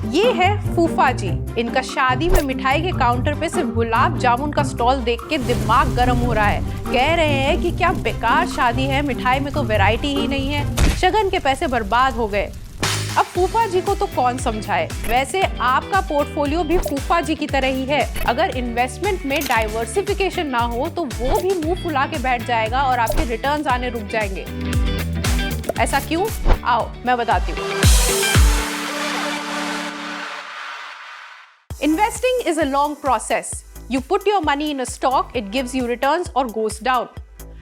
ये है फूफा जी। इनका शादी में मिठाई के काउंटर पे सिर्फ गुलाब जामुन का स्टॉल देख के दिमाग गर्म हो रहा है। कह रहे हैं कि क्या बेकार शादी है, मिठाई में तो वैरायटी ही नहीं है, शगन के पैसे बर्बाद हो गए। अब फूफा जी को तो कौन समझाए। वैसे आपका पोर्टफोलियो भी फूफा जी की तरह ही है। अगर इन्वेस्टमेंट में डाइवर्सिफिकेशन ना हो तो वो भी मुंह फुला के बैठ जाएगा और आपके रिटर्न्स आने रुक जाएंगे। ऐसा क्यों? आओ मैं बताती हूँ। Investing is a long process. You put your money in a stock, it gives you returns or goes down.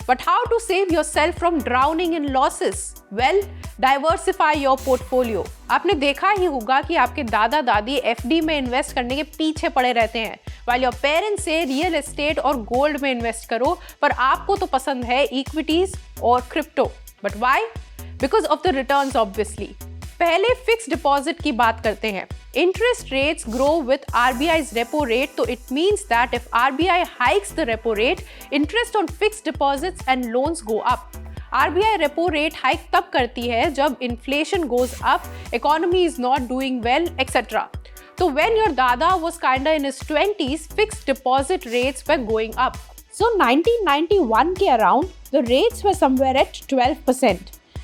But how to save yourself from drowning in losses? Well, diversify your portfolio. आपने देखा ही होगा कि आपके दादा दादी FD में invest करने के पीछे पड़े रहते हैं, while your parents से रियल एस्टेट और गोल्ड में इन्वेस्ट करो, पर आपको तो पसंद है इक्विटीज और crypto. But why? Because of the returns obviously. पहले फिक्स डिपॉजिट की बात करते हैं। Interest rates grow with RBI's repo rate, तो it means that if RBI hikes the repo rate, interest on fixed deposits and loans go up. RBI repo rate hike तब करती है जब inflation goes up, economy is not doing well, etcetera. तो when your दादा was kinda in his 20s, fixed deposit rates were going up. So 1991 के around the rates were somewhere at 12%,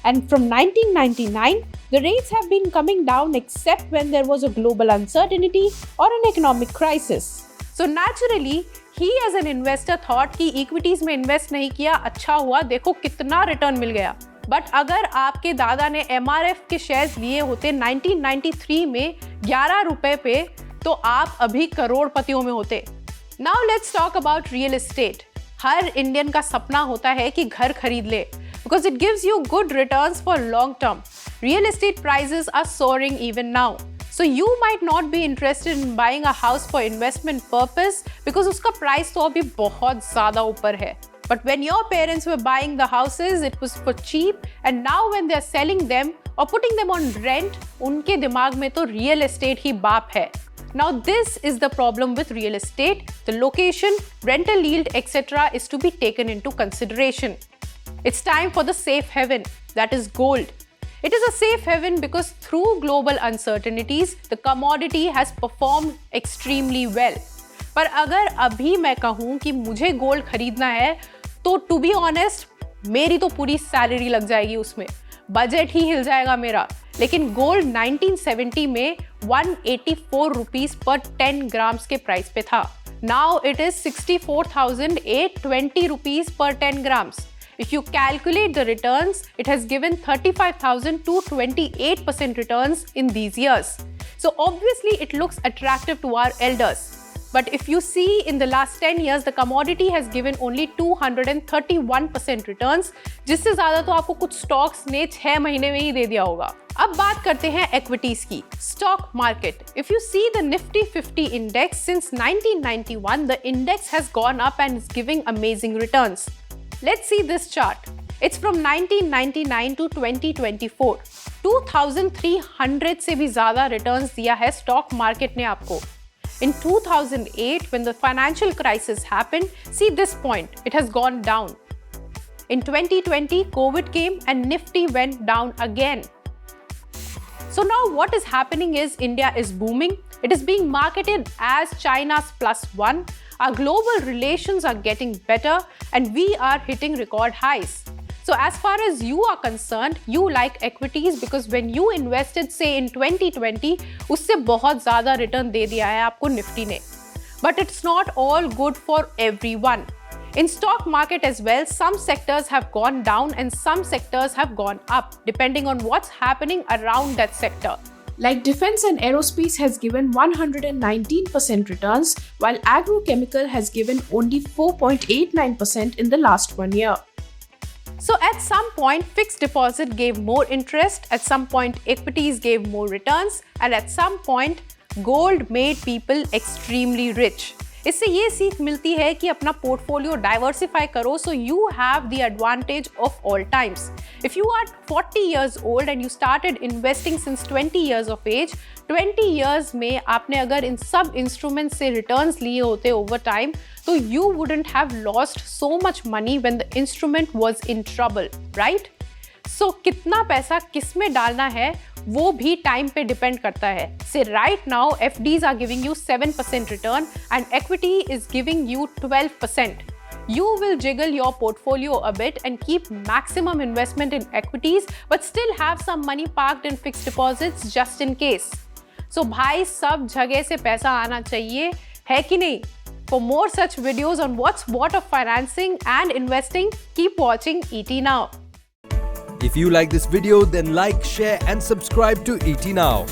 and from 1999 the rates have been coming down except when there was a global uncertainty or an economic crisis. So naturally, he as an investor thought कि equities में invest नहीं किया, अच्छा हुआ, देखो कितना return मिल गया। But अगर आपके दादा ने MRF के शेयर्स लिए होते 1993 में 11 रुपए पे, तो आप अभी करोड़पतियों में होते। Now let's talk about real estate. Her Indian का सपना होता है कि घर खरीद ले, because it gives you good returns for long term. Real estate prices are soaring even now. So you might not be interested in buying a house for investment purpose because उसका price तो अभी बहुत ज़्यादा ऊपर है. But when your parents were buying the houses, it was for cheap, and now when they are selling them or putting them on rent, उनके दिमाग में तो real estate ही बाप है. Now this is the problem with real estate. The location, rental yield, etc. is to be taken into consideration. It's time for the safe haven, that is gold. It is a safe haven because through global uncertainties, the commodity has performed extremely well. पर अगर अभी मैं कहूँ कि मुझे gold खरीदना है, तो to be honest, मेरी तो पूरी सैलरी लग जाएगी उसमें, बजट ही हिल जाएगा मेरा। लेकिन गोल्ड 1970 में 184 रुपीस पर 10 ग्राम्स के प्राइस पे था। Now it is 64,820 rupees per 10 grams. If you calculate the returns, it has given 35,000 to 28% returns in these years. So obviously it looks attractive to our elders. But if you see in the last 10 years, the commodity has given only 231% returns, जिससे ज़्यादा तो आपको कुछ stocks ने 6 महीने में ही दे दिया होगा। अब बात करते हैं equities की। Stock market. If you see the Nifty 50 index since 1991, the index has gone up and is giving amazing returns. Let's see this chart. It's from 1999 to 2024. 2,300 से भी ज़्यादा returns दिया है stock market ने आपको। In 2008, when the financial crisis happened, see this point, it has gone down. In 2020, COVID came and Nifty went down again. So now what is happening is India is booming. It is being marketed as China's +1. Our global relations are getting better and we are hitting record highs. So as far as you are concerned, you like equities because when you invested say in 2020, उससे बहुत ज़्यादा return दे दिया है आपको Nifty ने. But it's not all good for everyone. In stock market as well, some sectors have gone down and some sectors have gone up depending on what's happening around that sector. Like defense and aerospace has given 119% returns, while agrochemical has given only 4.89% in the last 1 year. So at some point, fixed deposit gave more interest, at some point equities gave more returns, and at some point gold made people extremely rich. इससे ये सीख मिलती है कि अपना portfolio diversify करो so you have the advantage of all times. If you are 40 years old and you started investing since 20 years of age, 20 years में आपने अगर इन सब इंस्ट्रूमेंट्स से रिटर्न्स लिए होते over time, तो you wouldn't have lost so much money when the instrument was in trouble, right? So कितना पैसा किस में डालना है वो भी टाइम पे डिपेंड करता है. से right now FDs are giving you 7% return and equity is giving you 12%. You will jiggle your portfolio a bit and keep maximum investment in equities but still have some money parked in fixed deposits just in case. So भाई सब जगह से पैसा आना चाहिए, है कि नहीं? For more such videos on what's what of financing and investing, keep watching ET Now. If you like this video, then like, share and subscribe to ET Now.